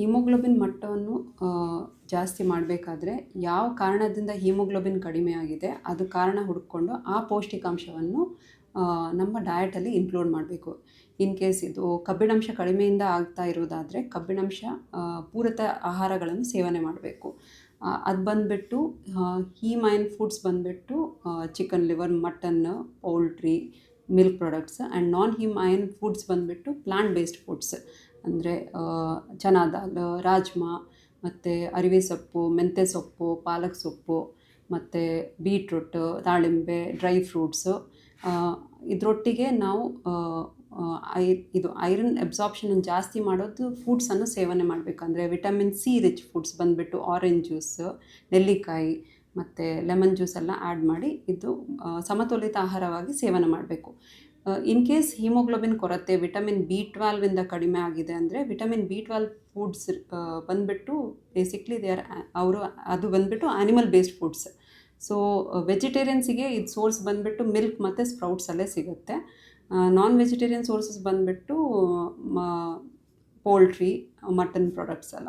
Haemoglobin ಮಟ್ಟವನ್ನು ಜಾಸ್ತಿ ಮಾಡಬೇಕಾದ್ರೆ ಯಾವ ಕಾರಣದಿಂದ ಹೀಮೋಗ್ಲೋಬಿನ್ ಕಡಿಮೆ ಆಗಿದೆ ಅದು ಕಾರಣ ಹುಡುಕೊಂಡು ಆ ಪೌಷ್ಟಿಕಾಂಶವನ್ನು ನಮ್ಮ ಡಯಟಲ್ಲಿ ಇನ್ಕ್ಲೂಡ್ ಮಾಡಬೇಕು. ಇನ್ ಕೇಸ್ ಇದು ಕಬ್ಬಿಣಾಂಶ ಕಡಿಮೆಯಿಂದ ಆಗ್ತಾ ಇರೋದಾದರೆ ಕಬ್ಬಿಣಾಂಶ ಪೂರಕ ಆಹಾರಗಳನ್ನು ಸೇವನೆ ಮಾಡಬೇಕು. ಅದು ಬಂದುಬಿಟ್ಟು ಹೀಮ್ ಅಯನ್ ಫುಡ್ಸ್ ಬಂದುಬಿಟ್ಟು chicken liver, mutton, poultry, milk products. And non heme iron foods ಬಂದುಬಿಟ್ಟು ಪ್ಲಾಂಟ್ ಬೇಸ್ಡ್ ಫುಡ್ಸ್ ಅಂದರೆ ಚನಾ ದಾಲ್, ರಾಜ್ಮಾ, ಮತ್ತು ಅರಿವೆ ಸೊಪ್ಪು, ಮೆಂತ್ಯ ಸೊಪ್ಪು, ಪಾಲಕ್ ಸೊಪ್ಪು, ಮತ್ತು ಬೀಟ್ರೂಟ್, ದಾಳಿಂಬೆ, ಡ್ರೈ ಫ್ರೂಟ್ಸು. ಇದರೊಟ್ಟಿಗೆ ನಾವು ಇದು ಐರನ್ ಅಬ್ಸಾರ್ಪ್ಷನ್ ಜಾಸ್ತಿ ಮಾಡೋದು ಫುಡ್ಸನ್ನು ಸೇವನೆ ಮಾಡಬೇಕು. ಅಂದರೆ ವಿಟಮಿನ್ ಸಿ ರಿಚ್ ಫುಡ್ಸ್ ಬಂದುಬಿಟ್ಟು ಆರೆಂಜ್ ಜ್ಯೂಸ್, ನೆಲ್ಲಿಕಾಯಿ ಮತ್ತು ಲೆಮನ್ ಜ್ಯೂಸ್ ಎಲ್ಲ ಆ್ಯಡ್ ಮಾಡಿ ಇದು ಸಮತೋಲಿತ ಆಹಾರವಾಗಿ ಸೇವನೆ ಮಾಡಬೇಕು. ಇನ್ ಕೇಸ್ ಹೀಮೋಗ್ಲೋಬಿನ್ ಕೊರತೆ ವಿಟಮಿನ್ B12 ಕಡಿಮೆ ಆಗಿದೆ ಅಂದರೆ ವಿಟಮಿನ್ B12 ಫುಡ್ಸ್ ಬಂದುಬಿಟ್ಟು ಬೇಸಿಕ್ಲಿ ಅದು ಬಂದುಬಿಟ್ಟು ಆ್ಯನಿಮಲ್ ಬೇಸ್ಡ್ ಫುಡ್ಸ್. ಸೊ ವೆಜಿಟೇರಿಯನ್ಸಿಗೆ ಇದು ಸೋರ್ಸ್ ಬಂದುಬಿಟ್ಟು ಮಿಲ್ಕ್ ಮತ್ತು ಸ್ಪ್ರೌಟ್ಸಲ್ಲೇ ಸಿಗುತ್ತೆ. ನಾನ್ ವೆಜಿಟೇರಿಯನ್ ಸೋರ್ಸಸ್ ಬಂದುಬಿಟ್ಟು ಪೋಲ್ಟ್ರಿ, ಮಟನ್ ಪ್ರಾಡಕ್ಟ್ಸ್ ಎಲ್ಲ.